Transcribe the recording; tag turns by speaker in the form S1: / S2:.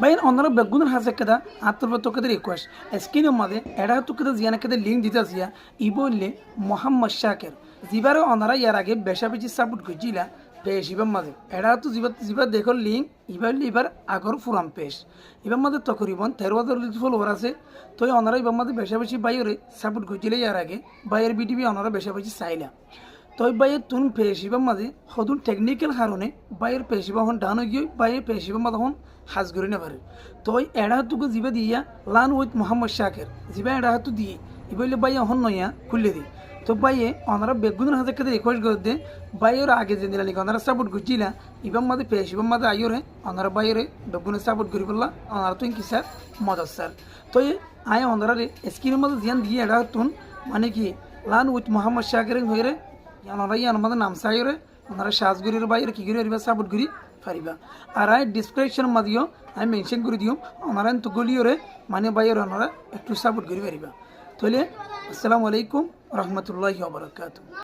S1: বাইন অন্যরা বেগুনের হাসে কেদা আত্মর তোকে রিকোয়েস্ট স্ক্রিনের মাঝে এরা তোকে জিয়ানা কেদে লিঙ্ক দিতে আসিয়া ই বললে মোহাম্মদ শাকের জিবারে অনারা ইয়ার আগে বেশা বেশি সাপোর্ট করছিলা পেশ ইবার মাঝে এরা তো জিবার দেখো লিঙ্ক ইবার আগর ফুরাম পেশ ইবার মাঝে তকরিবন 13,000 ফলোয়ার আছে তো অনারা ইবার মাঝে বেশা বেশি বাইরে সাপোর্ট করছিল ইয়ার আগে বাইয়ের বিটিভি অনারা বেশা বেশি চাইলা তই বাইয়ের তুন পেশিবার মাঝে সদুন টেকনিক্যাল কারণে বাইয়ের পেশিবা হন ডান হয়ে গিয়ে বাইয়ের পেশিবার মাঝে হন হাজ করে নেবারে তই এড়া তোকে জিবা দিয়া লান উইথ মোহাম্মদ শাকের জিবা এড়া হাতু দিয়ে ইবলে বাইয়া হন নইয়া খুললে দিই তো বাইয়ে ওনারা বেগুনের হাতে খেতে রিকোয়েস্ট করে দে বাইয়ের আগে যে দিলা নাকি ওনারা সাপোর্ট করছিলা ইবার মাঝে পেশিবার মাঝে আইরে ওনারা বাইরে বেগুনের সাপোর্ট করি বললা ওনারা তুই কি স্যার মদত স্যার তো আয় ওনারা স্ক্রিনের মাঝে জিয়ান দিয়ে এড়া তুন মানে কি লান উইথ মোহাম্মদ শাকের হয়ে ওনারা আমাদের নাম চাইরে ওনারা সাজগুড়ির বাইরে কী করে পারিবা সাপোর্ট করি পারিবা আর আই ডিসক্রিপশন মাঝেও আমি মেনশন করে দিও ওনারা তো গলিওরে মানে বাইরে ওনারা একটু সাপোর্ট করি পারিবা তাহলে আসসালামু আলাইকুম রহমতুল্লাহি ওয়া বারাকাতুহু।